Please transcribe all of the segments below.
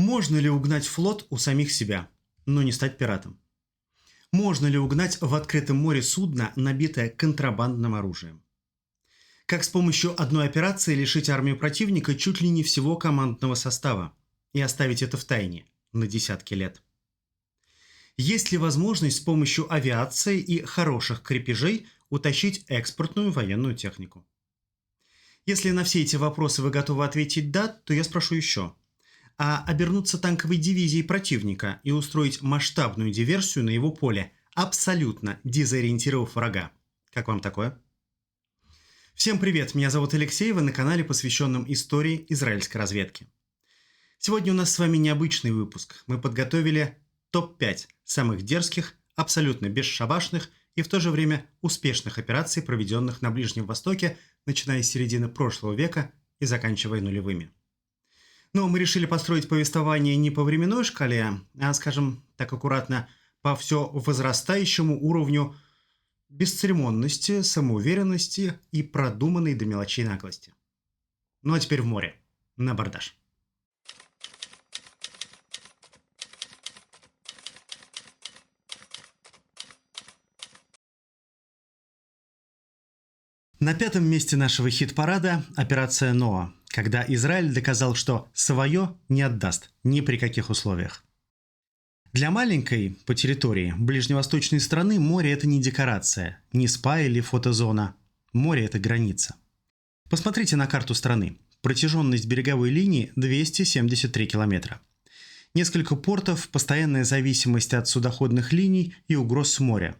Можно ли угнать флот у самих себя, но не стать пиратом? Можно ли угнать в открытом море судно, набитое контрабандным оружием? Как с помощью одной операции лишить армию противника чуть ли не всего командного состава и оставить это в тайне на десятки лет? Есть ли возможность с помощью авиации и хороших крепежей утащить экспортную военную технику? Если на все эти вопросы вы готовы ответить «да», то я спрошу еще. А обернуться танковой дивизией противника и устроить масштабную диверсию на его поле, абсолютно дезориентировав врага. Как вам такое? Всем привет, меня зовут Алексей, вы на канале, посвященном истории израильской разведки. Сегодня у нас с вами необычный выпуск. Мы подготовили топ-5 самых дерзких, абсолютно бесшабашных и в то же время успешных операций, проведенных на Ближнем Востоке, начиная с середины прошлого века и заканчивая нулевыми. Но мы решили построить повествование не по временной шкале, а, скажем так аккуратно, по все возрастающему уровню бесцеремонности, самоуверенности и продуманной до мелочей наглости. Ну а теперь в море. На абордаж. На пятом месте нашего хит-парада операция Ноа, когда Израиль доказал, что свое не отдаст ни при каких условиях. Для маленькой по территории ближневосточной страны море – это не декорация, не спа или фотозона. Море – это граница. Посмотрите на карту страны. Протяженность береговой линии – 273 километра. Несколько портов, постоянная зависимость от судоходных линий и угроз с моря.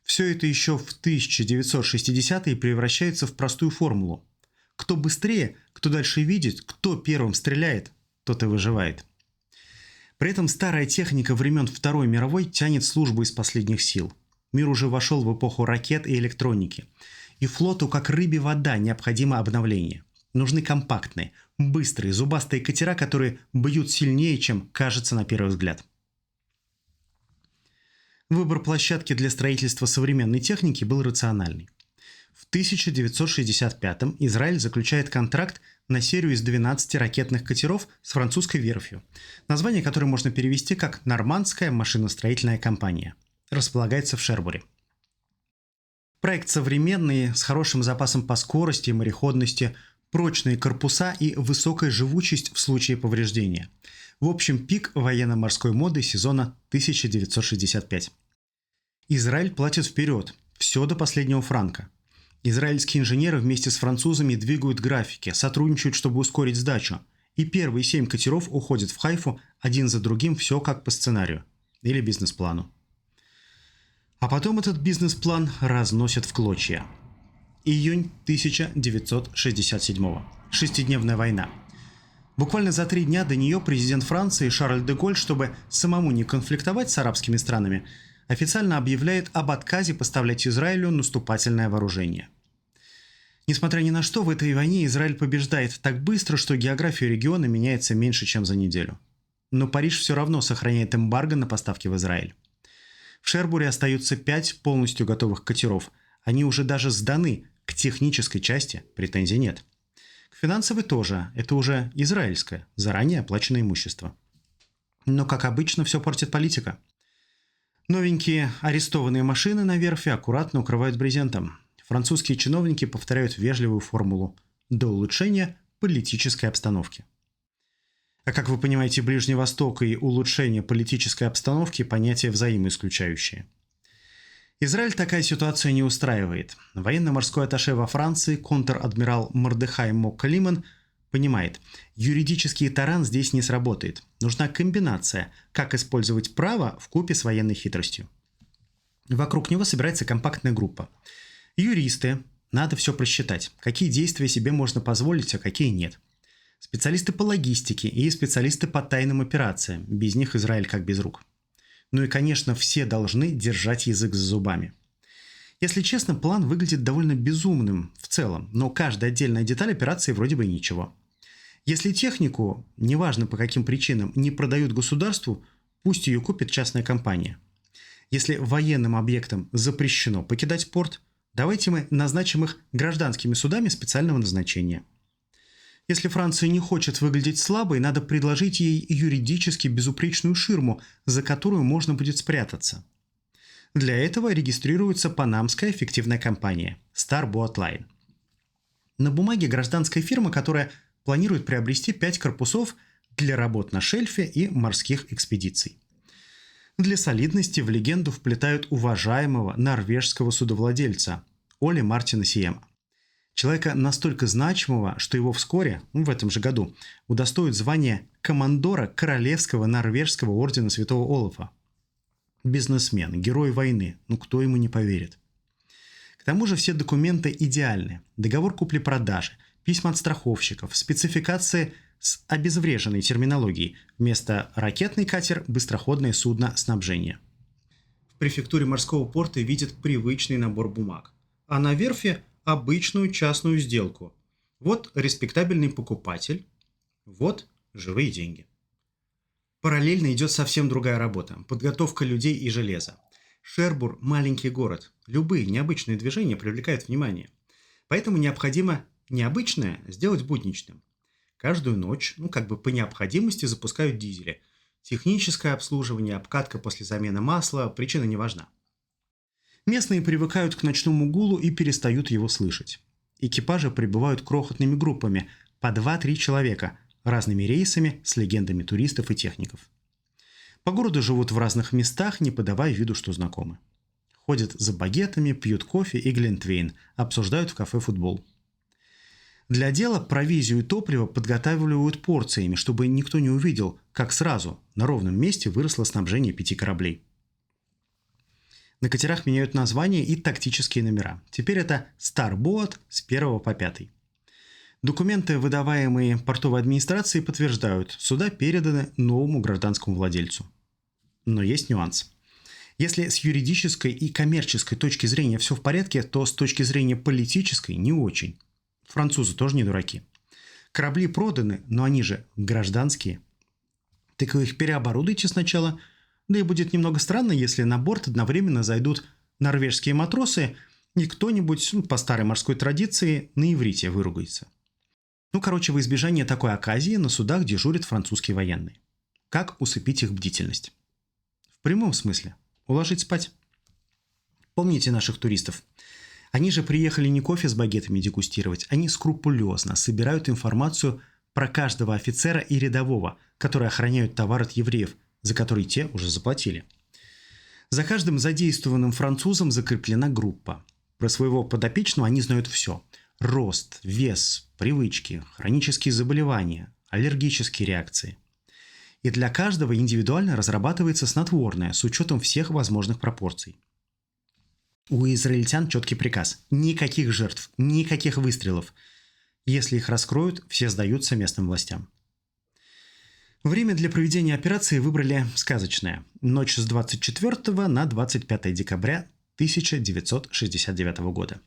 Все это еще в 1960-е превращается в простую формулу. Кто быстрее, кто дальше видит, кто первым стреляет, тот и выживает. При этом старая техника времен Второй мировой тянет службу из последних сил. Мир уже вошел в эпоху ракет и электроники. И флоту, как рыбе вода, необходимо обновление. Нужны компактные, быстрые, зубастые катера, которые бьют сильнее, чем кажется на первый взгляд. Выбор площадки для строительства современной техники был рациональный. В 1965-м Израиль заключает контракт на серию из 12 ракетных катеров с французской верфью, название которой можно перевести как «Нормандская машиностроительная компания». Располагается в Шербуре. Проект современный, с хорошим запасом по скорости и мореходности, прочные корпуса и высокая живучесть в случае повреждения. В общем, пик военно-морской моды сезона 1965. Израиль платит вперед, все до последнего франка. Израильские инженеры вместе с французами двигают графики, сотрудничают, чтобы ускорить сдачу. И первые 7 катеров уходят в Хайфу один за другим, все как по сценарию. Или бизнес-плану. А потом этот бизнес-план разносят в клочья. Июнь 1967-го. Шестидневная война. Буквально за 3 дня до нее президент Франции Шарль де Голль, чтобы самому не конфликтовать с арабскими странами, официально объявляет об отказе поставлять Израилю наступательное вооружение. Несмотря ни на что, в этой войне Израиль побеждает так быстро, что география региона меняется меньше, чем за неделю. Но Париж все равно сохраняет эмбарго на поставки в Израиль. В Шербуре остаются 5 полностью готовых катеров. Они уже даже сданы, к технической части претензий нет. К финансовой тоже, это уже израильское, заранее оплаченное имущество. Но, как обычно, все портит политика. Новенькие арестованные машины на верфи аккуратно укрывают брезентом. Французские чиновники повторяют вежливую формулу «до улучшения политической обстановки». А как вы понимаете, Ближний Восток и улучшение политической обстановки – понятия взаимоисключающие. Израиль такая ситуация не устраивает. Военно-морской атташе во Франции, контр-адмирал Мордехай Моккалиман, понимает, юридический таран здесь не сработает. Нужна комбинация, как использовать право вкупе с военной хитростью. Вокруг него собирается компактная группа. Юристы, надо все просчитать, какие действия себе можно позволить, а какие нет. Специалисты по логистике и специалисты по тайным операциям, без них Израиль как без рук. Ну и, конечно, все должны держать язык за зубами. Если честно, план выглядит довольно безумным в целом, но каждая отдельная деталь операции вроде бы ничего. Если технику, неважно по каким причинам, не продают государству, пусть ее купит частная компания. Если военным объектам запрещено покидать порт, давайте мы назначим их гражданскими судами специального назначения. Если Франция не хочет выглядеть слабой, надо предложить ей юридически безупречную ширму, за которую можно будет спрятаться. Для этого регистрируется панамская фиктивная компания Starboat Line. На бумаге гражданская фирма, которая планирует приобрести 5 корпусов для работ на шельфе и морских экспедиций. Для солидности в легенду вплетают уважаемого норвежского судовладельца Оли Мартина Сиема. Человека настолько значимого, что его вскоре, в этом же году, удостоят звания командора Королевского норвежского ордена Святого Олафа. Бизнесмен, герой войны, кто ему не поверит. К тому же все документы идеальны. Договор купли-продажи, письма от страховщиков, спецификации с обезвреженной терминологией. Вместо ракетный катер – быстроходное судно снабжения. В префектуре морского порта видят привычный набор бумаг. А на верфи – обычную частную сделку. Вот респектабельный покупатель, вот живые деньги. Параллельно идет совсем другая работа – подготовка людей и железа. Шербур – маленький город. Любые необычные движения привлекают внимание. Поэтому необходимо необычное сделать будничным. Каждую ночь, по необходимости, запускают дизели. Техническое обслуживание, обкатка после замены масла – причина не важна. Местные привыкают к ночному гулу и перестают его слышать. Экипажи прибывают крохотными группами по 2-3 человека, разными рейсами с легендами туристов и техников. По городу живут в разных местах, не подавая виду, что знакомы. Ходят за багетами, пьют кофе и глинтвейн, обсуждают в кафе футбол. Для дела провизию и топливо подготавливают порциями, чтобы никто не увидел, как сразу на ровном месте выросло снабжение 5 кораблей. На катерах меняют названия и тактические номера. Теперь это Starboat с 1 по 5. Документы, выдаваемые портовой администрацией, подтверждают, суда переданы новому гражданскому владельцу. Но есть нюанс. Если с юридической и коммерческой точки зрения все в порядке, то с точки зрения политической не очень. Французы тоже не дураки. Корабли проданы, но они же гражданские. Так вы их переоборудуйте сначала. Да и будет немного странно, если на борт одновременно зайдут норвежские матросы и кто-нибудь, по старой морской традиции, на иврите выругается. В избежание такой оказии на судах дежурят французские военные. Как усыпить их бдительность? В прямом смысле. Уложить спать. Помните наших туристов? Они же приехали не кофе с багетами дегустировать, они скрупулезно собирают информацию про каждого офицера и рядового, которые охраняют товар от евреев, за который те уже заплатили. За каждым задействованным французом закреплена группа. Про своего подопечного они знают все. Рост, вес, привычки, хронические заболевания, аллергические реакции. И для каждого индивидуально разрабатывается снотворное с учетом всех возможных пропорций. У израильтян четкий приказ. Никаких жертв, никаких выстрелов. Если их раскроют, все сдаются местным властям. Время для проведения операции выбрали сказочное. Ночь с 24 на 25 декабря 1969 года.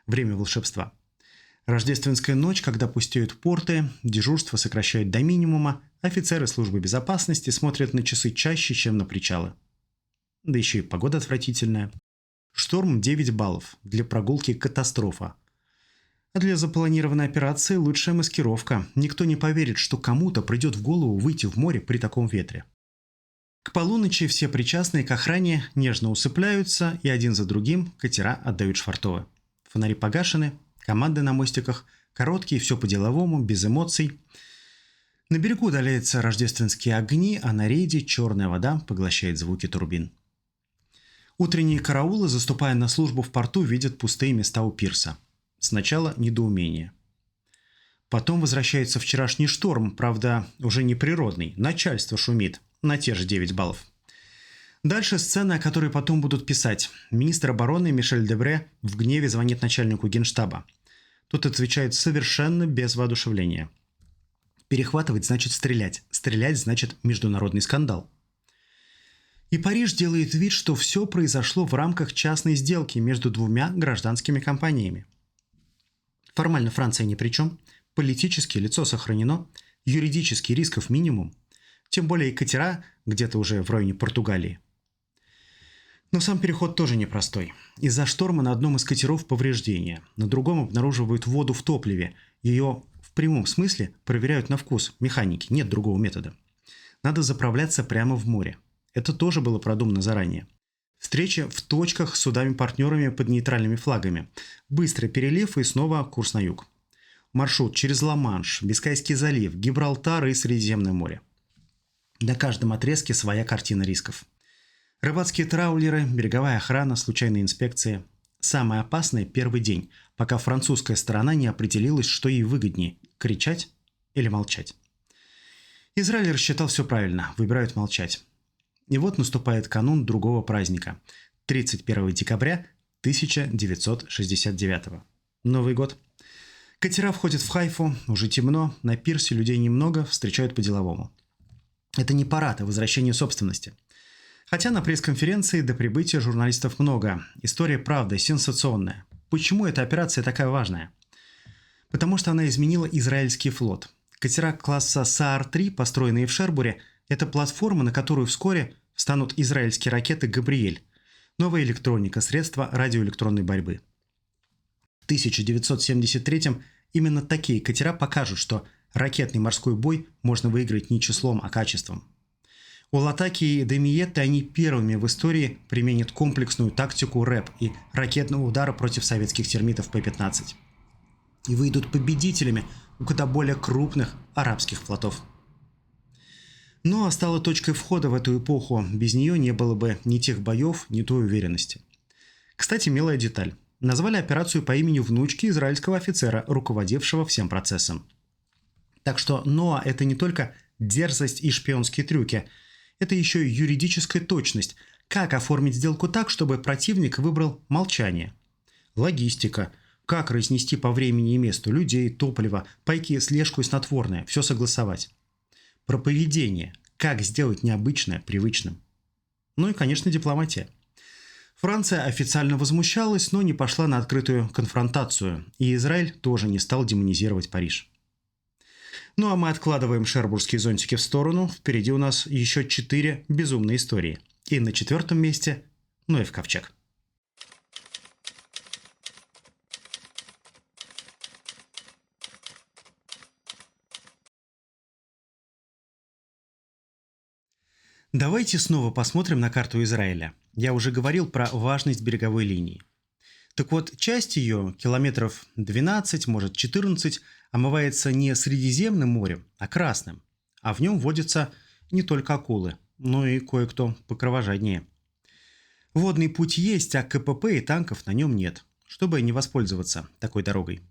Время волшебства. Рождественская ночь, когда пустеют порты, дежурство сокращают до минимума, офицеры службы безопасности смотрят на часы чаще, чем на причалы. Да еще и погода отвратительная. Шторм 9 баллов. Для прогулки катастрофа. А для запланированной операции лучшая маскировка. Никто не поверит, что кому-то придет в голову выйти в море при таком ветре. К полуночи все причастные к охране нежно усыпляются, и один за другим катера отдают швартовы. Фонари погашены, команды на мостиках, короткие, все по-деловому, без эмоций. На берегу удаляются рождественские огни, а на рейде черная вода поглощает звуки турбин. Утренние караулы, заступая на службу в порту, видят пустые места у пирса. Сначала недоумение. Потом возвращается вчерашний шторм, правда, уже не природный. Начальство шумит на те же 9 баллов. Дальше сцена, о которой потом будут писать. Министр обороны Мишель Дебре в гневе звонит начальнику генштаба. Тот отвечает совершенно без воодушевления. Перехватывать значит стрелять. Стрелять значит международный скандал. И Париж делает вид, что все произошло в рамках частной сделки между двумя гражданскими компаниями. Формально Франция ни при чем, политически лицо сохранено, юридически рисков минимум, тем более и катера где-то уже в районе Португалии. Но сам переход тоже непростой. Из-за шторма на одном из катеров повреждения, на другом обнаруживают воду в топливе, ее в прямом смысле проверяют на вкус механики, нет другого метода. Надо заправляться прямо в море. Это тоже было продумано заранее. Встречи в точках с судами-партнерами под нейтральными флагами. Быстрый перелив и снова курс на юг. Маршрут через Ла-Манш, Бискайский залив, Гибралтар и Средиземное море. На каждом отрезке своя картина рисков. Рыбацкие траулеры, береговая охрана, случайные инспекции. Самое опасное – первый день, пока французская сторона не определилась, что ей выгоднее – кричать или молчать. Израиль рассчитал все правильно, выбирают молчать. И вот наступает канун другого праздника – 31 декабря 1969. Новый год. Катера входят в Хайфу, уже темно, на пирсе людей немного, встречают по-деловому. Это не парад, а возвращение собственности. Хотя на пресс-конференции до прибытия журналистов много. История, правда, сенсационная. Почему эта операция такая важная? Потому что она изменила израильский флот. Катера класса Саар-3, построенные в Шербуре, это платформа, на которую вскоре встанут израильские ракеты «Габриэль», новая электроника, средства радиоэлектронной борьбы. В 1973-м именно такие катера покажут, что ракетный морской бой можно выиграть не числом, а качеством. У Латаки и Демиетты они первыми в истории применят комплексную тактику РЭП и ракетного удара против советских термитов П-15. И выйдут победителями у куда более крупных арабских флотов. Ну а стала точкой входа в эту эпоху. Без нее не было бы ни тех боев, ни той уверенности. Кстати, милая деталь. Назвали операцию по имени внучки израильского офицера, руководившего всем процессом. Так что Ноа – это не только дерзость и шпионские трюки. Это еще и юридическая точность. Как оформить сделку так, чтобы противник выбрал молчание? Логистика. Как разнести по времени и месту людей, топливо, пайки, слежку и снотворное. Все согласовать. Про поведение. Как сделать необычное привычным. Ну и, конечно, дипломатия. Франция официально возмущалась, но не пошла на открытую конфронтацию. И Израиль тоже не стал демонизировать Париж. Ну а мы откладываем шербургские зонтики в сторону. Впереди у нас еще 4 безумные истории. И на 4-м месте Ноев ковчег. Давайте снова посмотрим на карту Израиля. Я уже говорил про важность береговой линии. Так вот, часть ее, километров 12, может 14, омывается не Средиземным морем, а Красным. А в нем водятся не только акулы, но и кое-кто покровожаднее. Водный путь есть, а КПП и танков на нем нет, чтобы не воспользоваться такой дорогой.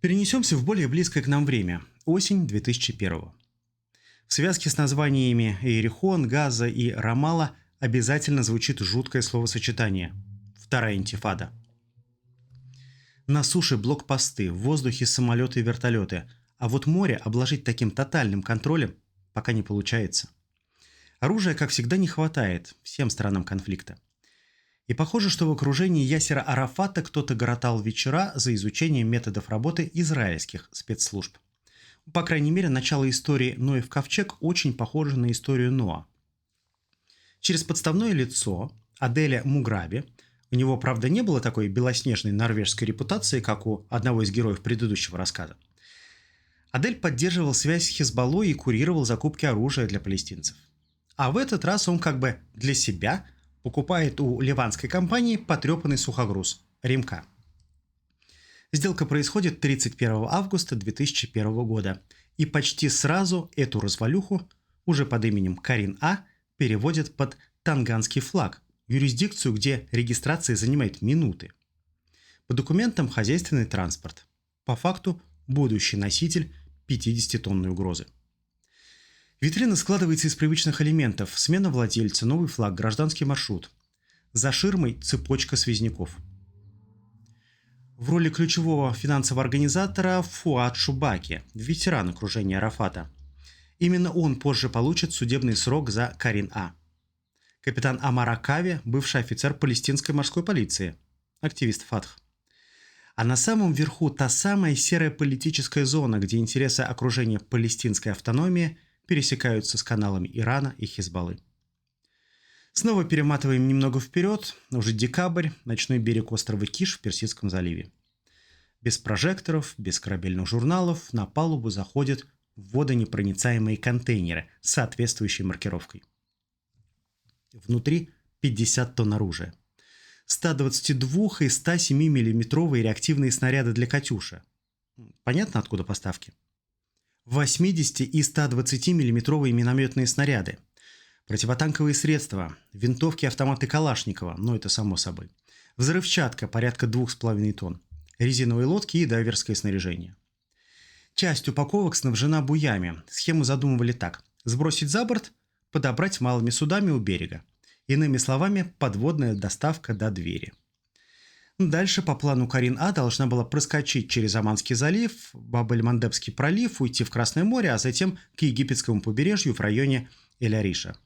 Перенесемся в более близкое к нам время – осень 2001. В связке с названиями Иерихон, Газа и Рамалла обязательно звучит жуткое словосочетание – Вторая интифада. На суше блокпосты, в воздухе самолеты и вертолеты, а вот море обложить таким тотальным контролем пока не получается. Оружия, как всегда, не хватает всем сторонам конфликта. И похоже, что в окружении Ясера Арафата кто-то коротал вечера за изучением методов работы израильских спецслужб. По крайней мере, начало истории Ноев ковчег очень похоже на историю Ноа. Через подставное лицо Аделя Муграби, у него, правда, не было такой белоснежной норвежской репутации, как у одного из героев предыдущего рассказа. Адель поддерживал связь с Хизбаллой и курировал закупки оружия для палестинцев. А в этот раз он как бы для себя покупает у ливанской компании потрепанный сухогруз «Римка». Сделка происходит 31 августа 2001 года, и почти сразу эту развалюху, уже под именем Карин А, переводят под танганский флаг, юрисдикцию, где регистрация занимает минуты. По документам хозяйственный транспорт, по факту будущий носитель 50-тонной угрозы. Витрина складывается из привычных элементов: смена владельца, новый флаг, гражданский маршрут. За ширмой цепочка связняков. В роли ключевого финансового организатора Фуад Шубаки, ветеран окружения Арафата. Именно он позже получит судебный срок за Карин А. Капитан Амар Акави, бывший офицер палестинской морской полиции, активист Фатх. А на самом верху та самая серая политическая зона, где интересы окружения палестинской автономии пересекаются с каналами Ирана и Хизбаллы. Снова перематываем немного вперед, уже декабрь, ночной берег острова Киш в Персидском заливе. Без прожекторов, без корабельных журналов на палубу заходят водонепроницаемые контейнеры с соответствующей маркировкой. Внутри 50 тонн оружия. 122 и 107 миллиметровые реактивные снаряды для «Катюша». Понятно, откуда поставки? 80 и 120 миллиметровые минометные снаряды. Противотанковые средства, винтовки, автоматы Калашникова, это само собой. Взрывчатка порядка 2,5 тонн. Резиновые лодки и дайверское снаряжение. Часть упаковок снабжена буями. Схему задумывали так: сбросить за борт, подобрать малыми судами у берега. Иными словами, подводная доставка до двери. Дальше по плану Карин-А должна была проскочить через Оманский залив, Баб-эль-Мандебский пролив, уйти в Красное море, а затем к египетскому побережью в районе Эль-Ариша.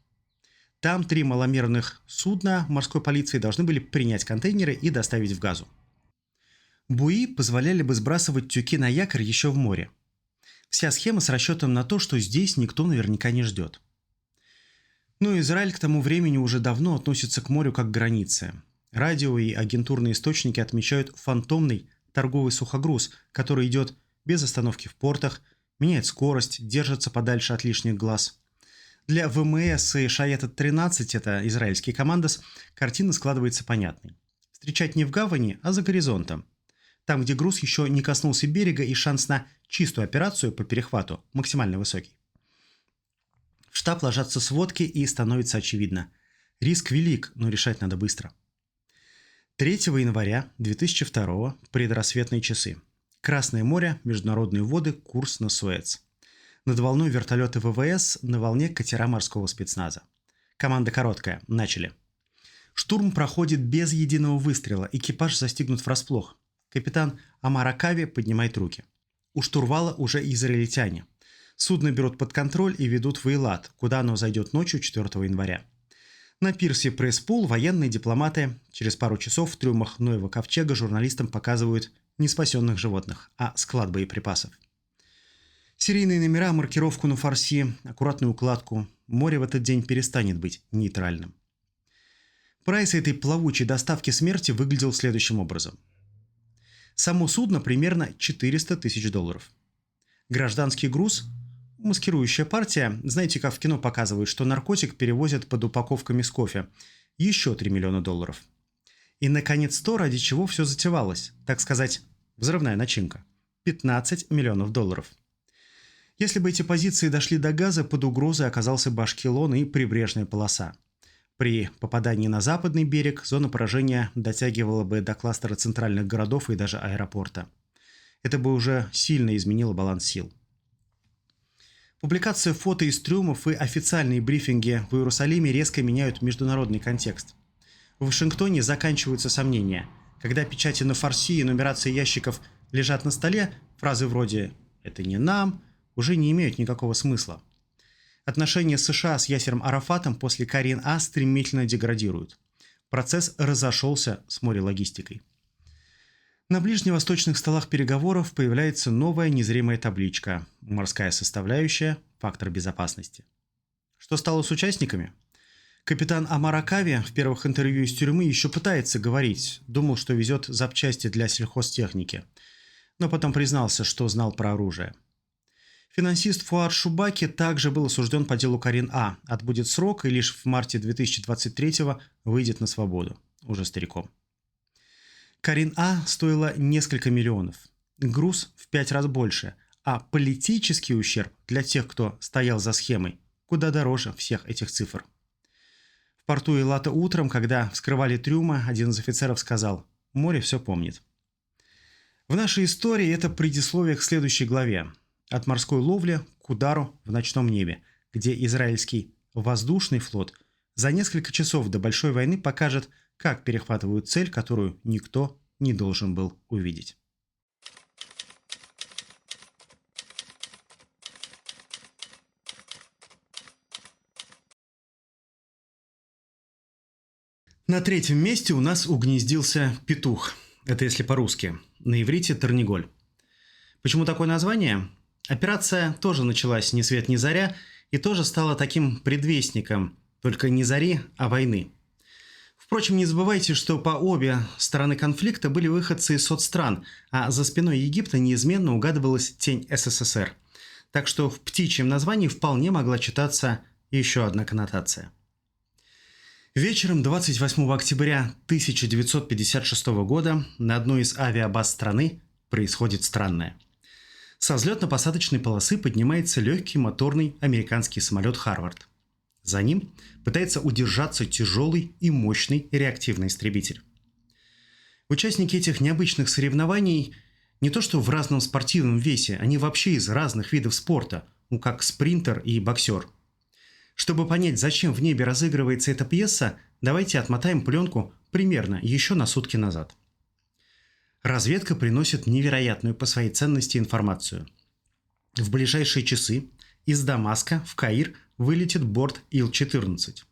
Там 3 маломерных судна морской полиции должны были принять контейнеры и доставить в Газу. Буи позволяли бы сбрасывать тюки на якорь еще в море. Вся схема с расчетом на то, что здесь никто наверняка не ждет. Израиль к тому времени уже давно относится к морю как к границе. Радио и агентурные источники отмечают фантомный торговый сухогруз, который идет без остановки в портах, меняет скорость, держится подальше от лишних глаз. Для ВМС и Шаята-13, это израильский командос, картина складывается понятной. Встречать не в гавани, а за горизонтом. Там, где груз еще не коснулся берега, и шанс на чистую операцию по перехвату максимально высокий. В штаб ложатся сводки, и становится очевидно. Риск велик, но решать надо быстро. 3 января 2002 предрассветные часы. Красное море, международные воды, курс на Суэц. Над волной вертолеты ВВС, на волне катера морского спецназа. Команда короткая. Начали. Штурм проходит без единого выстрела. Экипаж застигнут врасплох. Капитан Амар Акави поднимает руки. У штурвала уже израильтяне. Судно берут под контроль и ведут в Эйлат, куда оно зайдет ночью 4 января. На пирсе пресс-пул военные дипломаты через пару часов в трюмах Ноева ковчега журналистам показывают не спасенных животных, а склад боеприпасов. Серийные номера, маркировку на фарси, аккуратную укладку. Море в этот день перестанет быть нейтральным. Прайс этой плавучей доставки смерти выглядел следующим образом. Само судно примерно $400 тысяч. Гражданский груз – маскирующая партия. Знаете, как в кино показывают, что наркотик перевозят под упаковками с кофе. Еще $3 миллиона. И, наконец, то, ради чего все затевалось. Так сказать, взрывная начинка. $15 миллионов. Если бы эти позиции дошли до Газа, под угрозой оказался бы Ашкелон и прибрежная полоса. При попадании на западный берег зона поражения дотягивала бы до кластера центральных городов и даже аэропорта. Это бы уже сильно изменило баланс сил. Публикация фото из трюмов и официальные брифинги в Иерусалиме резко меняют международный контекст. В Вашингтоне заканчиваются сомнения. Когда печати на фарси и нумерация ящиков лежат на столе, фразы вроде «это не нам» уже не имеют никакого смысла. Отношения США с Ясером Арафатом после Карин-А стремительно деградируют. Процесс разошелся с морелогистикой. На ближневосточных столах переговоров появляется новая незримая табличка «Морская составляющая. Фактор безопасности». Что стало с участниками? Капитан Амар Акави в первых интервью из тюрьмы еще пытается говорить, думал, что везет запчасти для сельхозтехники, но потом признался, что знал про оружие. Финансист Фуад Шубаки также был осужден по делу Карин-А, отбудет срок и лишь в марте 2023 выйдет на свободу, уже стариком. Карин-А стоила несколько миллионов, груз в 5 раз больше, а политический ущерб для тех, кто стоял за схемой, куда дороже всех этих цифр. В порту Эйлата утром, когда вскрывали трюмы, один из офицеров сказал: «Море все помнит». В нашей истории это предисловие к следующей главе. От морской ловли к удару в ночном небе, где израильский воздушный флот за несколько часов до Большой войны покажет, как перехватывают цель, которую никто не должен был увидеть. На 3-м месте у нас угнездился петух. Это если по-русски. На иврите Тарниголь. Почему такое название? Операция тоже началась ни свет ни заря и тоже стала таким предвестником, только не зари, а войны. В Впрочем, не забывайте, что по обе стороны конфликта были выходцы из соцстран, а за спиной Египта неизменно угадывалась тень СССР. Так что в птичьем названии вполне могла читаться еще одна коннотация. Вечером 28 октября 1956 года на одной из авиабаз страны происходит странное. Со взлетно-посадочной полосы поднимается легкий моторный американский самолет «Харвард». За ним пытается удержаться тяжелый и мощный реактивный истребитель. Участники этих необычных соревнований не то что в разном спортивном весе, они вообще из разных видов спорта, как спринтер и боксер. Чтобы понять, зачем в небе разыгрывается эта пьеса, давайте отмотаем пленку примерно еще на сутки назад. Разведка приносит невероятную по своей ценности информацию. В ближайшие часы из Дамаска в Каир вылетит борт Ил-14.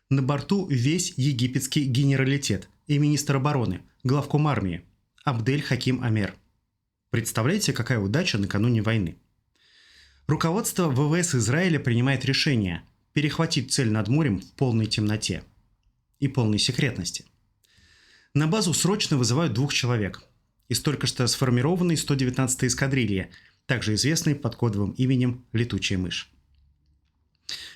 На борту весь египетский генералитет и министр обороны, главком армии Абдель-Хаким Амер. Представляете, какая удача накануне войны? Руководство ВВС Израиля принимает решение перехватить цель над морем в полной темноте и полной секретности. На базу срочно вызывают 2 человек из только что сформированной 119-й эскадрильи, также известной под кодовым именем «Летучая мышь».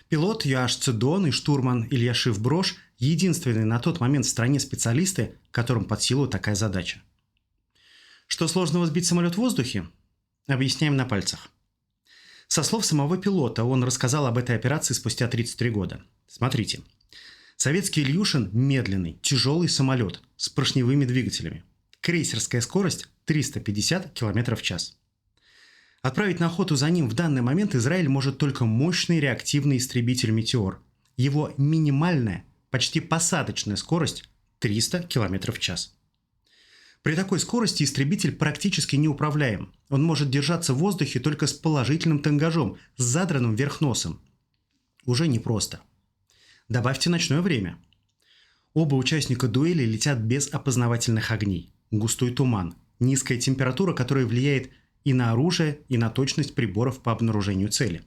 Пилот Юаш Цидон и штурман Ильяшив Брош – единственные на тот момент в стране специалисты, которым под силу такая задача. Что сложного сбить самолет в воздухе? Объясняем на пальцах. Со слов самого пилота, он рассказал об этой операции спустя 33 года. Смотрите. Советский Ильюшин – медленный, тяжелый самолет с поршневыми двигателями. Крейсерская скорость – 350 км в час. Отправить на охоту за ним в данный момент Израиль может только мощный реактивный истребитель «Метеор». Его минимальная, почти посадочная скорость – 300 км в час. При такой скорости истребитель практически неуправляем. Он может держаться в воздухе только с положительным тангажом, с задранным вверх носом. Уже непросто. Добавьте ночное время. Оба участника дуэли летят без опознавательных огней. Густой туман, низкая температура, которая влияет и на оружие, и на точность приборов по обнаружению цели.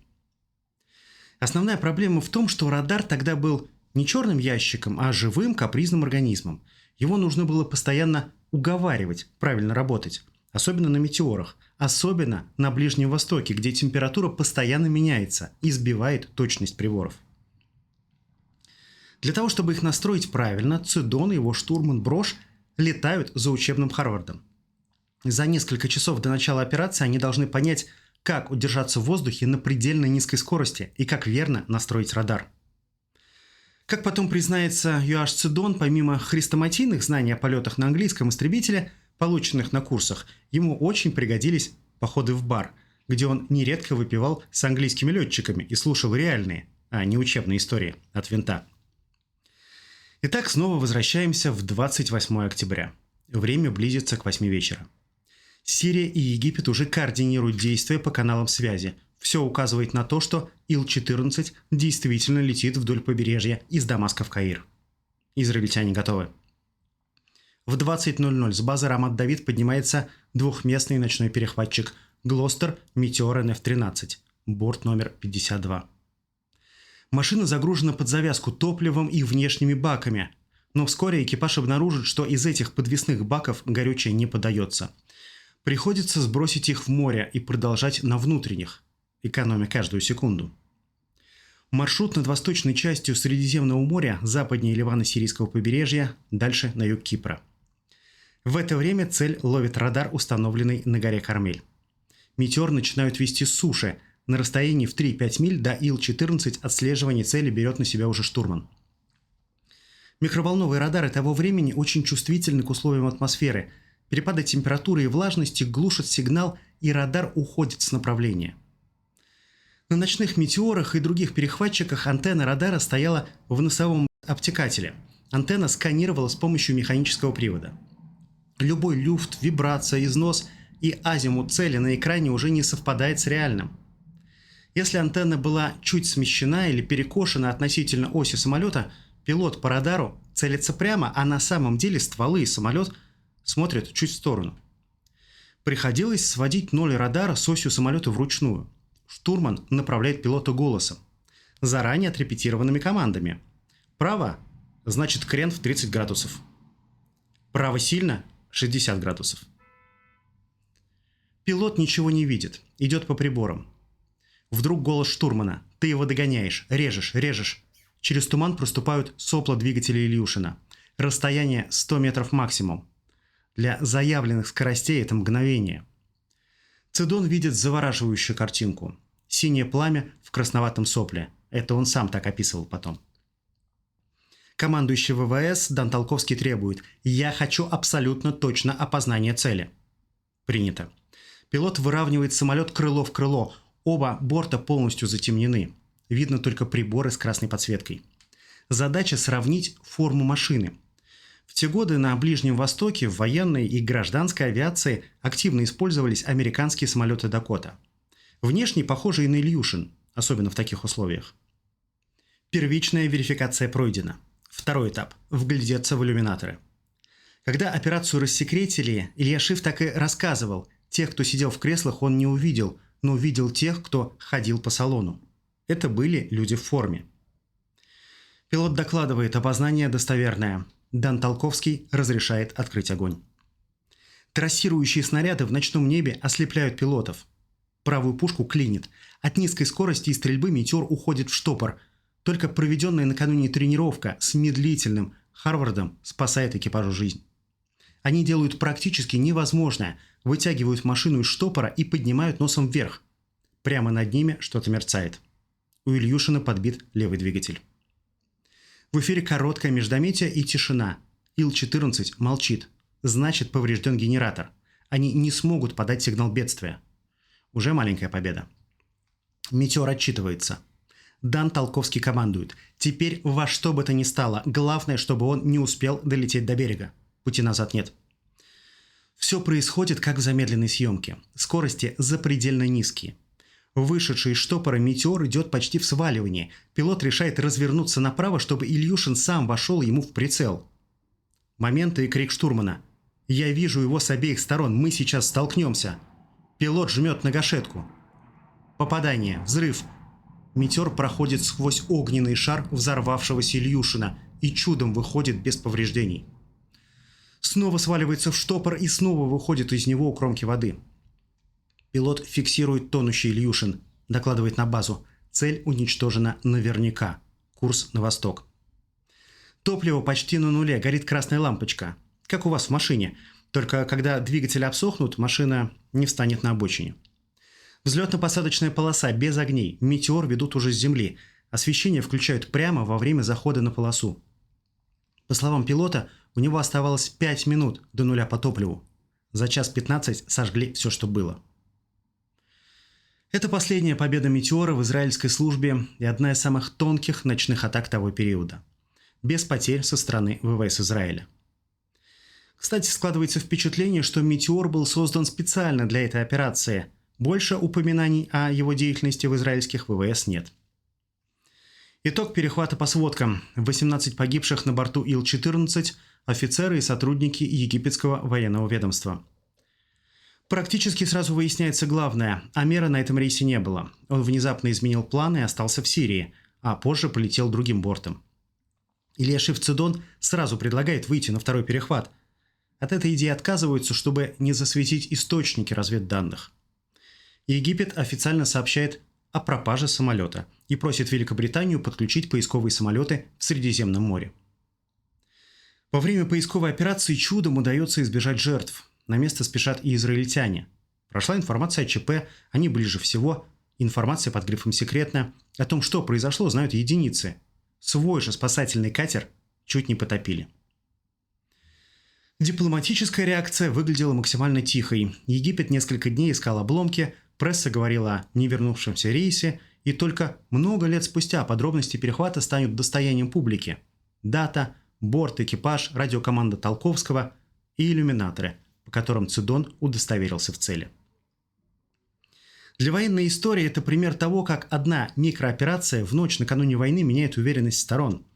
Основная проблема в том, что радар тогда был не черным ящиком, а живым капризным организмом. Его нужно было постоянно уговаривать правильно работать, особенно на метеорах, особенно на Ближнем Востоке, где температура постоянно меняется и сбивает точность приборов. Для того, чтобы их настроить правильно, Цидон и его штурман Брош летают за учебным Харвардом. За несколько часов до начала операции они должны понять, как удержаться в воздухе на предельно низкой скорости и как верно настроить радар. Как потом признается Юаш Цидон, помимо хрестоматийных знаний о полетах на английском истребителе, полученных на курсах, ему очень пригодились походы в бар, где он нередко выпивал с английскими летчиками и слушал реальные, а не учебные истории от винта. Итак, снова возвращаемся в 28 октября. Время близится к 8 вечера. Сирия и Египет уже координируют действия по каналам связи. Все указывает на то, что Ил-14 действительно летит вдоль побережья из Дамаска в Каир. Израильтяне готовы. В 20:00 с базы Рамат-Давид поднимается двухместный ночной перехватчик «Глостер Метеор НФ-13», борт номер 52. Машина загружена под завязку топливом и внешними баками, но вскоре экипаж обнаружит, что из этих подвесных баков горючее не подается. Приходится сбросить их в море и продолжать на внутренних, экономя каждую секунду. Маршрут над восточной частью Средиземного моря, западнее Ливано-Сирийского побережья, дальше на юг Кипра. В это время цель ловит радар, установленный на горе Кармель. Метеор начинают вести с суши. На расстоянии в 3-5 миль до Ил-14 отслеживание цели берет на себя уже штурман. Микроволновые радары того времени очень чувствительны к условиям атмосферы. Перепады температуры и влажности глушат сигнал, и радар уходит с направления. На ночных метеорах и других перехватчиках антенна радара стояла в носовом обтекателе. Антенна сканировала с помощью механического привода. Любой люфт, вибрация, износ и азимут цели на экране уже не совпадает с реальным. Если антенна была чуть смещена или перекошена относительно оси самолета, пилот по радару целится прямо, а на самом деле стволы и самолет смотрят чуть в сторону. Приходилось сводить ноль радара с осью самолета вручную. Штурман направляет пилота голосом, заранее отрепетированными командами. Право значит крен в 30 градусов. Право сильно – 60 градусов. Пилот ничего не видит, идет по приборам. Вдруг голос штурмана. Ты его догоняешь, режешь. Через туман проступают сопла двигателя Ильюшина. Расстояние 100 метров максимум. Для заявленных скоростей это мгновение. Цидон видит завораживающую картинку. Синее пламя в красноватом сопле. Это он сам так описывал потом. Командующий ВВС Дан Толковский требует: «Я хочу абсолютно точно опознание цели». Принято. Пилот выравнивает самолет крыло в крыло. Оба борта полностью затемнены. Видно только приборы с красной подсветкой. Задача сравнить форму машины. В те годы на Ближнем Востоке в военной и гражданской авиации активно использовались американские самолеты Дакота. Внешне похожие на Ильюшин, особенно в таких условиях. Первичная верификация пройдена. Второй этап – вглядеться в иллюминаторы. Когда операцию рассекретили, Илья Шиф так и рассказывал: тех, кто сидел в креслах, он не увидел, но видел тех, кто ходил по салону. Это были люди в форме. Пилот докладывает: опознание достоверное. Дан Толковский разрешает открыть огонь. Трассирующие снаряды в ночном небе ослепляют пилотов. Правую пушку клинит. От низкой скорости и стрельбы «Метеор» уходит в штопор. Только проведенная накануне тренировка с медлительным Харвардом спасает экипажу жизнь. Они делают практически невозможное. Вытягивают машину из штопора и поднимают носом вверх. Прямо над ними что-то мерцает. У Ильюшина подбит левый двигатель. В эфире короткое междометие и тишина. Ил-14 молчит. Значит, поврежден генератор. Они не смогут подать сигнал бедствия. Уже маленькая победа. «Метеор» отчитывается. Дан Толковский командует: «Теперь во что бы то ни стало, главное, чтобы он не успел долететь до берега. Пути назад нет». Все происходит, как в замедленной съемке. Скорости запредельно низкие. Вышедший из штопора «Метеор» идет почти в сваливании. Пилот решает развернуться направо, чтобы Ильюшин сам вошел ему в прицел. Момент и крик штурмана: «Я вижу его с обеих сторон, мы сейчас столкнемся». Пилот жмет на гашетку. Попадание, взрыв. «Метеор» проходит сквозь огненный шар взорвавшегося Ильюшина и чудом выходит без повреждений. Снова сваливается в штопор и снова выходит из него у кромки воды. Пилот фиксирует тонущий Ильюшин, докладывает на базу: цель уничтожена наверняка. Курс на восток. Топливо почти на нуле, горит красная лампочка. Как у вас в машине. Только когда двигатели обсохнут, машина не встанет на обочине. Взлетно-посадочная полоса без огней. «Метеор» ведут уже с земли. Освещение включают прямо во время захода на полосу. По словам пилота, у него оставалось 5 минут до нуля по топливу. За час 15 сожгли все, что было. Это последняя победа «Метеора» в израильской службе и одна из самых тонких ночных атак того периода. Без потерь со стороны ВВС Израиля. Кстати, складывается впечатление, что «Метеор» был создан специально для этой операции. Больше упоминаний о его деятельности в израильских ВВС нет. Итог перехвата по сводкам. 18 погибших на борту Ил-14, офицеры и сотрудники египетского военного ведомства. Практически сразу выясняется главное: Амера на этом рейсе не было. Он внезапно изменил планы и остался в Сирии, а позже полетел другим бортом. Илья Шиф Цидон сразу предлагает выйти на второй перехват. От этой идеи отказываются, чтобы не засветить источники разведданных. Египет официально сообщает о пропаже самолета и просит Великобританию подключить поисковые самолеты в Средиземном море. Во время поисковой операции чудом удается избежать жертв. На место спешат и израильтяне. Прошла информация о ЧП, они ближе всего. Информация под грифом «секретно». О том, что произошло, знают единицы. Свой же спасательный катер чуть не потопили. Дипломатическая реакция выглядела максимально тихой. Египет несколько дней искал обломки, пресса говорила о невернувшемся рейсе, и только много лет спустя подробности перехвата станут достоянием публики. Дата, борт, экипаж, радиокоманда Толковского и иллюминаторы, по которым Цидон удостоверился в цели. Для военной истории это пример того, как одна микрооперация в ночь накануне войны меняет уверенность сторон.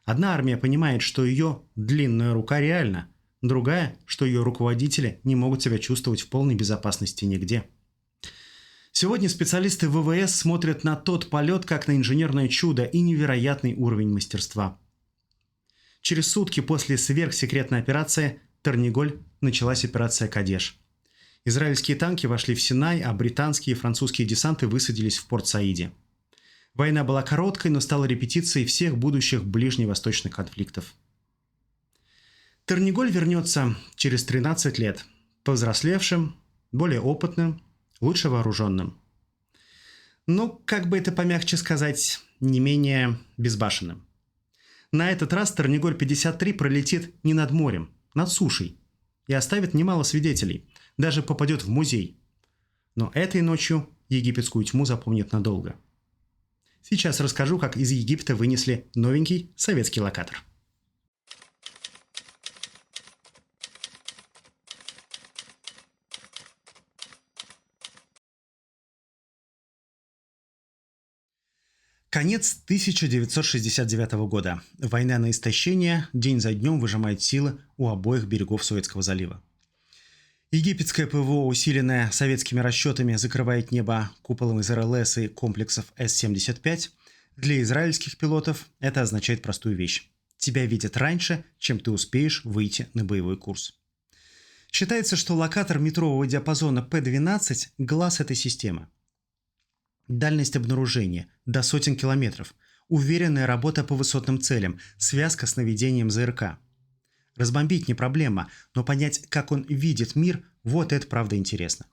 Одна армия понимает, что ее длинная рука реальна, другая, что ее руководители не могут себя чувствовать в полной безопасности нигде. Сегодня специалисты ВВС смотрят на тот полет как на инженерное чудо и невероятный уровень мастерства. Через сутки после сверхсекретной операции «Терниголь» началась операция «Кадеш». Израильские танки вошли в Синай, а британские и французские десанты высадились в Порт-Саиде. Война была короткой, но стала репетицией всех будущих ближневосточных конфликтов. Терниголь вернется через 13 лет, повзрослевшим, более опытным, лучше вооруженным. Но, как бы это помягче сказать, не менее безбашенным. На этот раз Терниголь-53 пролетит не над морем, над сушей и оставит немало свидетелей, даже попадет в музей. Но этой ночью египетскую тьму запомнят надолго. Сейчас расскажу, как из Египта вынесли новенький советский локатор. Конец 1969 года. Война на истощение день за днем выжимает силы у обоих берегов Суэцкого залива. Египетское ПВО, усиленное советскими расчетами, закрывает небо куполом из РЛС и комплексов С-75. Для израильских пилотов это означает простую вещь. Тебя видят раньше, чем ты успеешь выйти на боевой курс. Считается, что локатор метрового диапазона П-12 – глаз этой системы. Дальность обнаружения – до сотен километров. Уверенная работа по высотным целям, связка с наведением ЗРК. Разбомбить не проблема, но понять, как он видит мир – вот это правда интересно.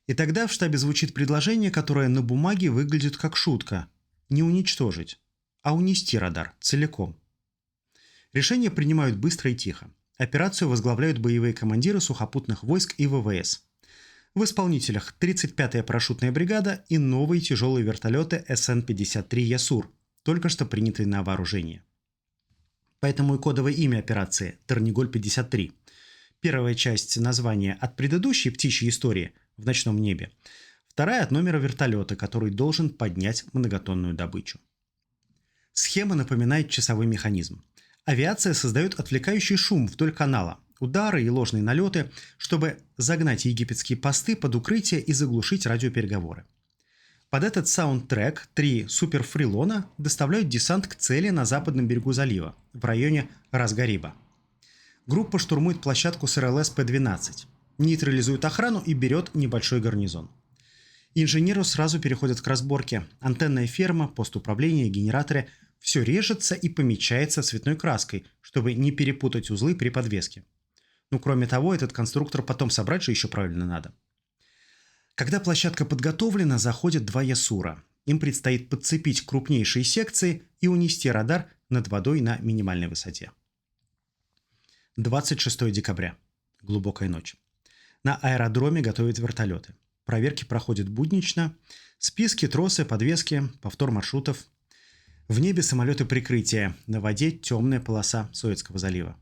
И тогда в штабе звучит предложение, которое на бумаге выглядит как шутка. Не уничтожить, а унести радар целиком. Решение принимают быстро и тихо. Операцию возглавляют боевые командиры сухопутных войск и ВВС. В исполнителях 35-я парашютная бригада и новые тяжелые вертолеты СН-53 «Ясур», только что принятые на вооружение. Поэтому и кодовое имя операции – «Терниголь-53». Первая часть названия от предыдущей птичьей истории «В ночном небе», вторая от номера вертолета, который должен поднять многотонную добычу. Схема напоминает часовой механизм. Авиация создает отвлекающий шум вдоль канала, удары и ложные налеты, чтобы загнать египетские посты под укрытие и заглушить радиопереговоры. Под этот саундтрек 3 суперфрилона доставляют десант к цели на западном берегу залива, в районе Рас-Гариба. Группа штурмует площадку с РЛС П-12, нейтрализует охрану и берет небольшой гарнизон. Инженеры сразу переходят к разборке. Антенная ферма, пост управления, генераторы – все режется и помечается цветной краской, чтобы не перепутать узлы при подвеске. Ну, кроме того, этот конструктор потом собрать же еще правильно надо. Когда площадка подготовлена, заходят 2 ясура. Им предстоит подцепить крупнейшие секции и унести радар над водой на минимальной высоте. 26 декабря. Глубокая ночь. На аэродроме готовят вертолеты. Проверки проходят буднично. Списки, тросы, подвески, повтор маршрутов. В небе самолеты прикрытия. На воде темная полоса Суэцкого залива.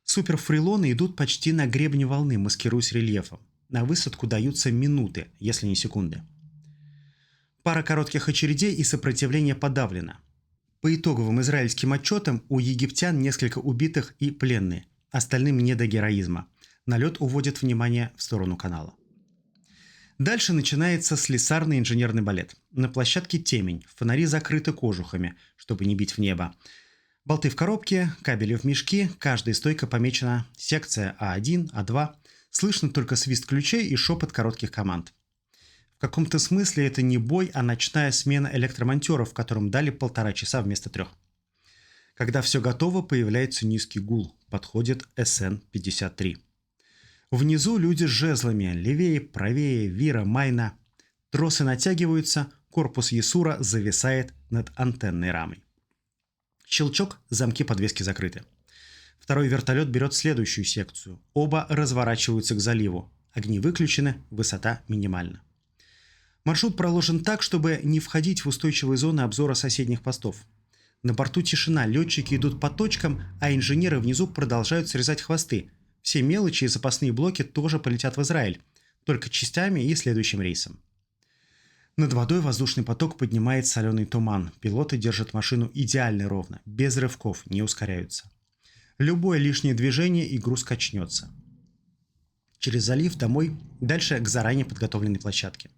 Суперфрилоны идут почти на гребне волны, маскируясь рельефом. На высадку даются минуты, если не секунды. Пара коротких очередей и сопротивление подавлено. По итоговым израильским отчетам у египтян несколько убитых и пленные. Остальным не до героизма. Налет уводит внимание в сторону канала. Дальше начинается слесарный инженерный балет. На площадке темень, фонари закрыты кожухами, чтобы не бить в небо. Болты в коробке, кабели в мешки, каждая стойка помечена секция А1, А2. Слышно только свист ключей и шепот коротких команд. В каком-то смысле это не бой, а ночная смена электромонтеров, которым дали 1,5 часа вместо 3. Когда все готово, появляется низкий гул. Подходит СН-53. Внизу люди с жезлами, левее, правее, Вира, Майна. Тросы натягиваются, корпус Ясура зависает над антенной рамой. Щелчок, замки подвески закрыты. Второй вертолет берет следующую секцию. Оба разворачиваются к заливу. Огни выключены, высота минимальна. Маршрут проложен так, чтобы не входить в устойчивые зоны обзора соседних постов. На борту тишина, летчики идут по точкам, а инженеры внизу продолжают срезать хвосты. Все мелочи и запасные блоки тоже полетят в Израиль, только частями и следующим рейсом. Над водой воздушный поток поднимает соленый туман. Пилоты держат машину идеально ровно, без рывков, не ускоряются. Любое лишнее движение и груз качнется. Через залив домой, дальше к заранее подготовленной площадке.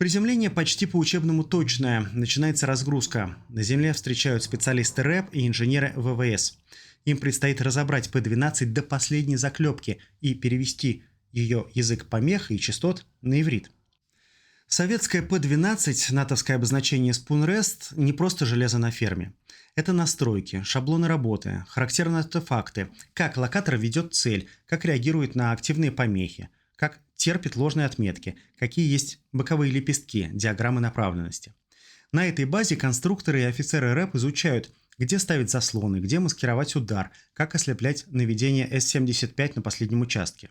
Приземление почти по-учебному точное. Начинается разгрузка. На земле встречают специалисты РЭП и инженеры ВВС. Им предстоит разобрать П-12 до последней заклепки и перевести ее язык помех и частот на иврит. Советское П-12, натовское обозначение «Спунрест», не просто железо на ферме. Это настройки, шаблоны работы, характерные артефакты, как локатор ведет цель, как реагирует на активные помехи, как терпит ложные отметки, какие есть боковые лепестки, диаграммы направленности. На этой базе конструкторы и офицеры РЭП изучают, где ставить заслоны, где маскировать удар, как ослеплять наведение С-75 на последнем участке.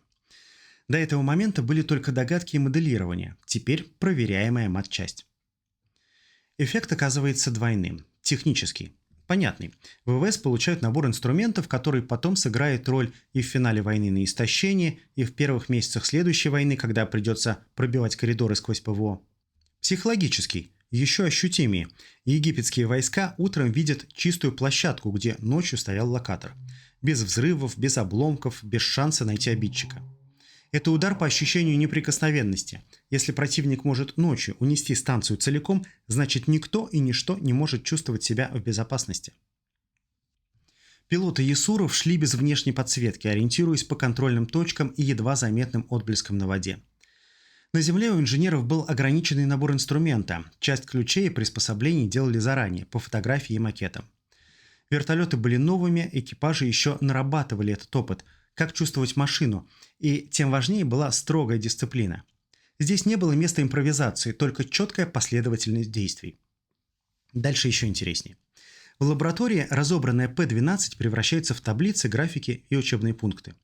До этого момента были только догадки и моделирование, теперь проверяемая матчасть. Эффект оказывается двойным. Технический. Понятный. ВВС получают набор инструментов, который потом сыграет роль и в финале войны на истощение, и в первых месяцах следующей войны, когда придется пробивать коридоры сквозь ПВО. Психологический. Еще ощутимее. Египетские войска утром видят чистую площадку, где ночью стоял локатор. Без взрывов, без обломков, без шанса найти обидчика. Это удар по ощущению неприкосновенности. Если противник может ночью унести станцию целиком, значит никто и ничто не может чувствовать себя в безопасности. Пилоты Ясуров шли без внешней подсветки, ориентируясь по контрольным точкам и едва заметным отблескам на воде. На земле у инженеров был ограниченный набор инструмента. Часть ключей и приспособлений делали заранее, по фотографии и макетам. Вертолеты были новыми, экипажи еще нарабатывали этот опыт – как чувствовать машину, и тем важнее была строгая дисциплина. Здесь не было места импровизации, только четкая последовательность действий. Дальше еще интереснее. В лаборатории разобранная П-12 превращается в таблицы, графики и учебные пункты.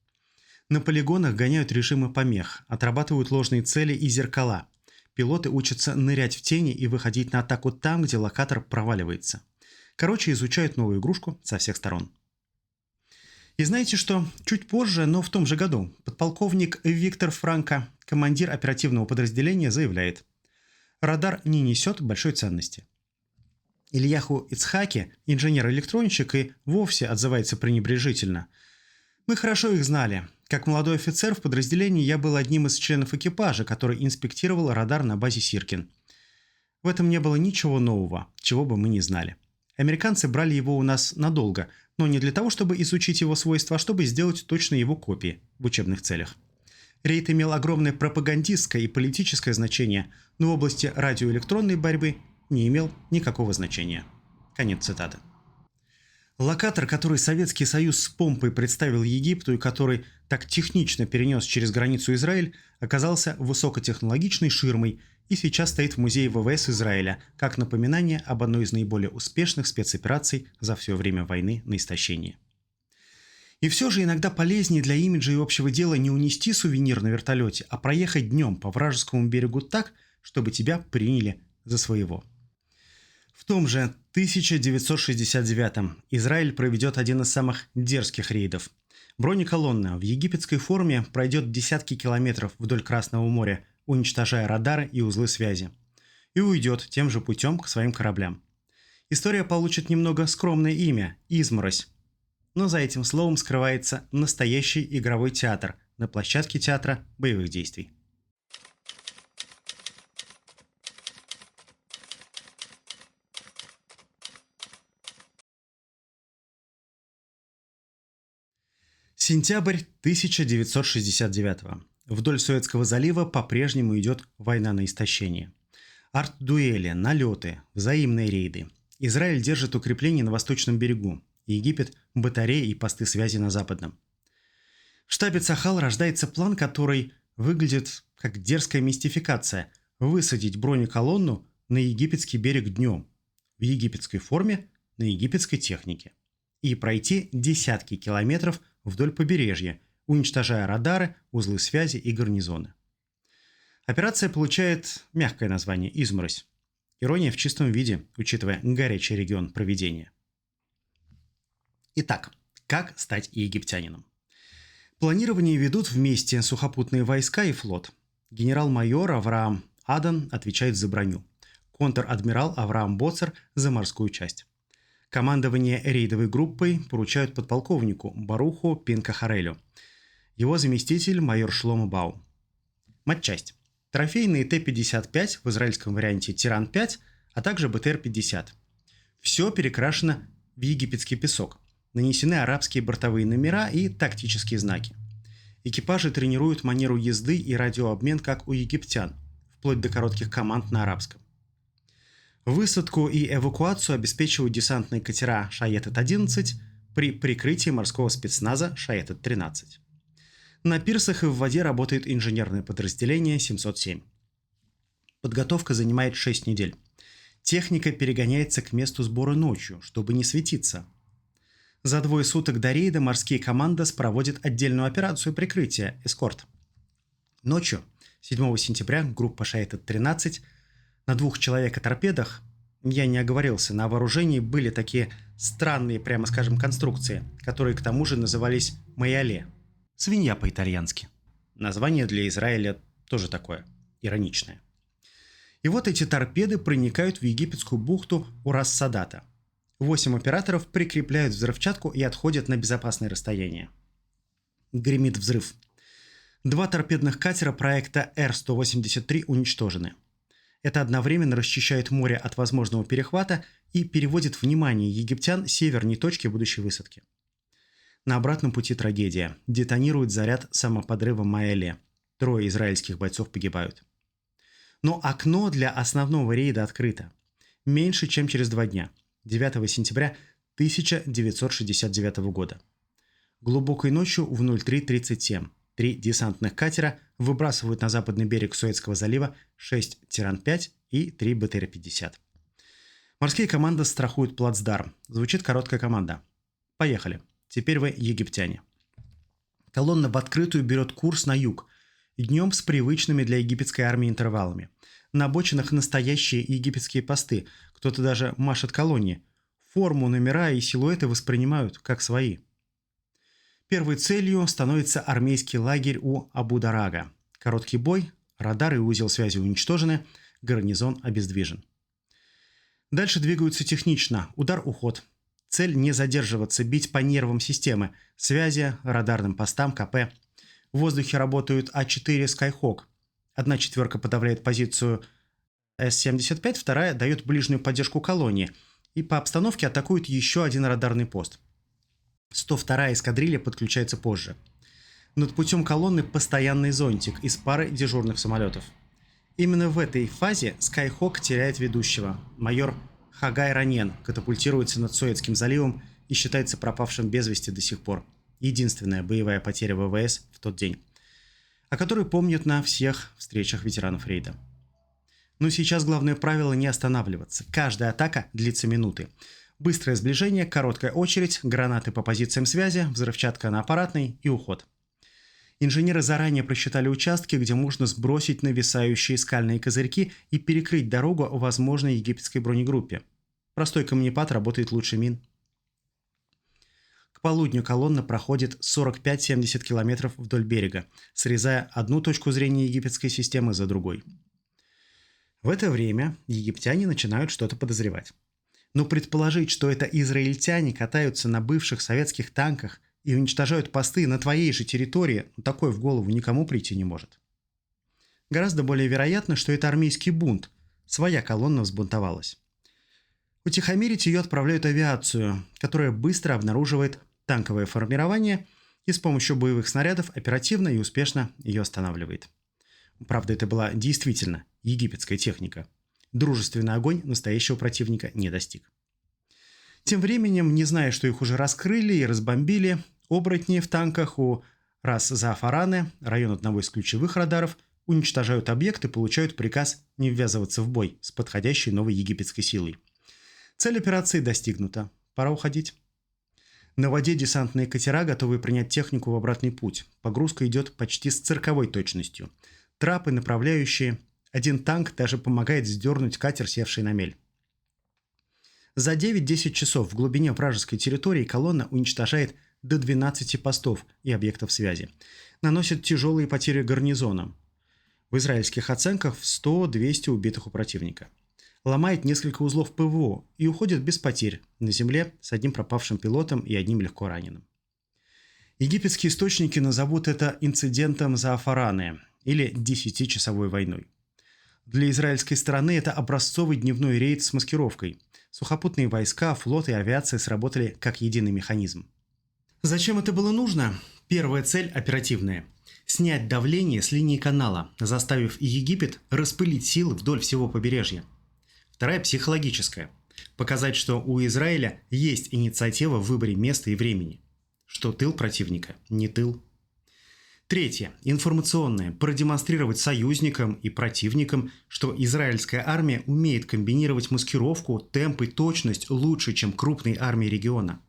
На полигонах гоняют режимы помех, отрабатывают ложные цели и зеркала. Пилоты учатся нырять в тени и выходить на атаку там, где локатор проваливается. Короче, изучают новую игрушку со всех сторон. И знаете что? Чуть позже, но в том же году, подполковник Виктор Франко, командир оперативного подразделения, заявляет: радар не несет большой ценности. Ильяху Ицхаки, инженер-электронщик, и вовсе отзывается пренебрежительно. Мы хорошо их знали. Как молодой офицер в подразделении я был одним из членов экипажа, который инспектировал радар на базе Сиркин. В этом не было ничего нового, чего бы мы не знали. Американцы брали его у нас надолго, но не для того, чтобы изучить его свойства, а чтобы сделать точно его копии в учебных целях. Рейд имел огромное пропагандистское и политическое значение, но в области радиоэлектронной борьбы не имел никакого значения. Конец цитаты. Локатор, который Советский Союз с помпой представил Египту и который так технично перенес через границу Израиль, оказался высокотехнологичной ширмой и сейчас стоит в музее ВВС Израиля как напоминание об одной из наиболее успешных спецопераций за все время войны на истощение. И все же иногда полезнее для имиджа и общего дела не унести сувенир на вертолете, а проехать днем по вражескому берегу так, чтобы тебя приняли за своего. В том же 1969-м Израиль проведет один из самых дерзких рейдов. Бронеколонна в египетской форме пройдет десятки километров вдоль Красного моря, уничтожая радары и узлы связи. И уйдет тем же путем к своим кораблям. История получит немного скромное имя – «Изморозь». Но за этим словом скрывается настоящий игровой театр на площадке театра боевых действий. Сентябрь 1969-го. Вдоль Суэцкого залива по-прежнему идет война на истощение. Арт-дуэли, налеты, взаимные рейды. Израиль держит укрепления на восточном берегу. Египет – батареи и посты связи на западном. В штабе Цахал рождается план, который выглядит как дерзкая мистификация – высадить бронеколонну на египетский берег днем, в египетской форме, на египетской технике, и пройти десятки километров вдоль побережья, уничтожая радары, узлы связи и гарнизоны. Операция получает мягкое название «Изморозь». Ирония в чистом виде, учитывая горячий регион проведения. Итак, как стать египтянином? Планирование ведут вместе сухопутные войска и флот. Генерал-майор Авраам Адан отвечает за броню. Контр-адмирал Авраам Боцер за морскую часть. Командование рейдовой группой поручают подполковнику Баруху Пинкахарелю. Его заместитель майор Шломо Бау. Матчасть. трофейные Т-55 в израильском варианте Тиран-5, а также БТР-50. Все перекрашено в египетский песок. Нанесены арабские бортовые номера и тактические знаки. Экипажи тренируют манеру езды и радиообмен, как у египтян, вплоть до коротких команд на арабском. Высадку и эвакуацию обеспечивают десантные катера «Шаетет-11» при прикрытии морского спецназа «Шаетет-13». На пирсах и в воде работает инженерное подразделение 707. Подготовка занимает 6 недель. Техника перегоняется к месту сбора ночью, чтобы не светиться. За 2 суток до рейда морские командос проводят отдельную операцию прикрытия «Эскорт». Ночью, 7 сентября, группа «Шаетет-13» на 2 человека-торпедах, я не оговорился, на вооружении были такие странные, прямо скажем, конструкции, которые к тому же назывались «майоле» – свинья по-итальянски. Название для Израиля тоже такое, ироничное. И вот эти торпеды проникают в египетскую бухту у Рас-Садата. 8 операторов прикрепляют взрывчатку и отходят на безопасное расстояние. Гремит взрыв. 2 торпедных катера проекта Р-183 уничтожены. Это одновременно расчищает море от возможного перехвата и переводит внимание египтян северней точки будущей высадки. На обратном пути трагедия. Детонирует заряд самоподрыва Майоле. 3 израильских бойцов погибают. Но окно для основного рейда открыто. Меньше, чем через 2 дня. 9 сентября 1969 года. Глубокой ночью в 03:37 3 десантных катера выбрасывают на западный берег Суэцкого залива 6 Тиран-5 и 3 БТР-50. Морские команды страхуют плацдарм. Звучит короткая команда. Поехали. Теперь вы египтяне. Колонна в открытую берет курс на юг. Днем с привычными для египетской армии интервалами. На обочинах настоящие египетские посты. Кто-то даже машет колонне. Форму, номера и силуэты воспринимают как свои. Первой целью становится армейский лагерь у Абу-Дарага. Короткий бой, радар и узел связи уничтожены, гарнизон обездвижен. Дальше двигаются технично. Удар-уход. Цель не задерживаться, бить по нервам системы, связи, радарным постам, КП. В воздухе работают А4 Skyhawk. 1/4 подавляет позицию С-75, 2 дает ближнюю поддержку колонии. И по обстановке атакует еще один радарный пост. 102-я эскадрилья подключается позже. Над путем колонны постоянный зонтик из пары дежурных самолетов. Именно в этой фазе Skyhawk теряет ведущего. Майор Хагай ранен, катапультируется над Суэцким заливом и считается пропавшим без вести до сих пор. Единственная боевая потеря ВВС в тот день, о которой помнят на всех встречах ветеранов рейда. Но сейчас главное правило не останавливаться. Каждая атака длится минуты. Быстрое сближение, короткая очередь, гранаты по позициям связи, взрывчатка на аппаратной и уход. Инженеры заранее просчитали участки, где можно сбросить нависающие скальные козырьки и перекрыть дорогу возможной египетской бронегруппе. Простой камнепад работает лучше мин. К полудню колонна проходит 45-70 километров вдоль берега, срезая одну точку зрения египетской системы за другой. В это время египтяне начинают что-то подозревать. Но предположить, что это израильтяне катаются на бывших советских танках и уничтожают посты на твоей же территории, такое в голову никому прийти не может. Гораздо более вероятно, что это армейский бунт, своя колонна взбунтовалась. Утихомирить ее отправляют авиацию, которая быстро обнаруживает танковое формирование и с помощью боевых снарядов оперативно и успешно ее останавливает. Правда, это была действительно египетская техника. Дружественный огонь настоящего противника не достиг. Тем временем, не зная, что их уже раскрыли и разбомбили, оборотни в танках у Рас-Заафараны, район одного из ключевых радаров, уничтожают объект и получают приказ не ввязываться в бой с подходящей новой египетской силой. Цель операции достигнута. Пора уходить. На воде десантные катера готовы принять технику в обратный путь. Погрузка идет почти с цирковой точностью. Трапы, направляющие. Один танк даже помогает сдернуть катер, севший на мель. За 9-10 часов в глубине вражеской территории колонна уничтожает до 12 постов и объектов связи. Наносит тяжелые потери гарнизонам. В израильских оценках в 100-200 убитых у противника. Ломает несколько узлов ПВО и уходит без потерь на земле с одним пропавшим пилотом и одним легко раненым. Египетские источники назовут это инцидентом Заафараны. или 10-часовой войной. Для израильской стороны это образцовый дневной рейд с маскировкой. Сухопутные войска, флот и авиация сработали как единый механизм. Зачем это было нужно? Первая цель оперативная – снять давление с линии канала, заставив Египет распылить силы вдоль всего побережья. Вторая – психологическая – показать, что у Израиля есть инициатива в выборе места и времени, что тыл противника не тыл. Третье – информационное – продемонстрировать союзникам и противникам, что израильская армия умеет комбинировать маскировку, темп и точность лучше, чем крупные армии региона.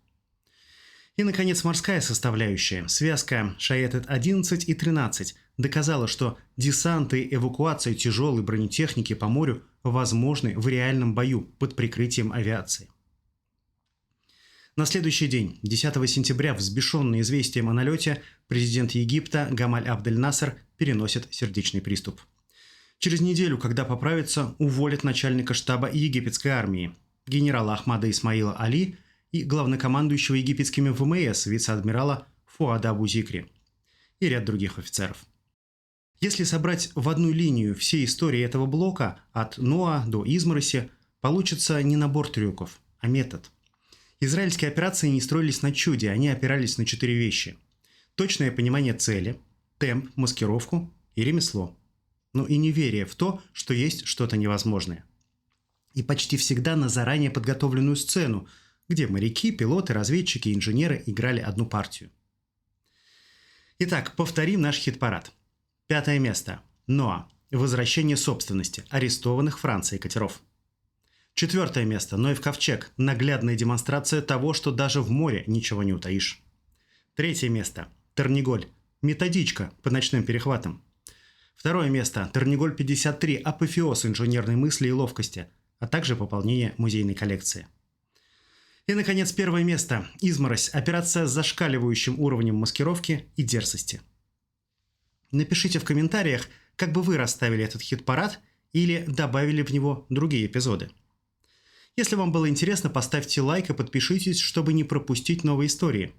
И, наконец, морская составляющая. Связка Шаетет-11 и 13 доказала, что десант и эвакуация тяжелой бронетехники по морю возможны в реальном бою под прикрытием авиации. На следующий день, 10 сентября, взбешенный известием о налете, президент Египта Гамаль Абдель-Насер переносит сердечный приступ. Через неделю, когда поправится, уволят начальника штаба египетской армии, генерала Ахмада Исмаила Али и главнокомандующего египетскими ВМС вице-адмирала Фуада Абу-Зикри и ряд других офицеров. Если собрать в одну линию все истории этого блока, от Ноа до Измароси, получится не набор трюков, а метод. Израильские операции не строились на чуде, они опирались на 4 вещи. Точное понимание цели, темп, маскировку и ремесло. Ну и неверие в то, что есть что-то невозможное. И почти всегда на заранее подготовленную сцену, где моряки, пилоты, разведчики и инженеры играли одну партию. Итак, повторим наш хит-парад. 5 место. Ноа. Возвращение собственности. Арестованных Францией катеров. 4 место. Ноев ковчег. Наглядная демонстрация того, что даже в море ничего не утаишь. 3 место. Терниголь. Методичка по ночным перехватам. 2 место. Терниголь-53. Апофеоз инженерной мысли и ловкости, а также пополнение музейной коллекции. И, наконец, 1 место. Изморозь. Операция с зашкаливающим уровнем маскировки и дерзости. Напишите в комментариях, как бы вы расставили этот хит-парад или добавили в него другие эпизоды. Если вам было интересно, поставьте лайк и подпишитесь, чтобы не пропустить новые истории.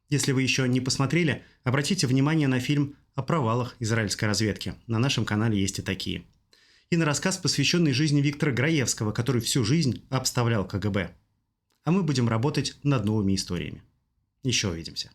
Если вы еще не посмотрели, обратите внимание на фильм о провалах израильской разведки. На нашем канале есть и такие. И на рассказ, посвященный жизни Виктора Граевского, который всю жизнь обставлял КГБ. А мы будем работать над новыми историями. Еще увидимся.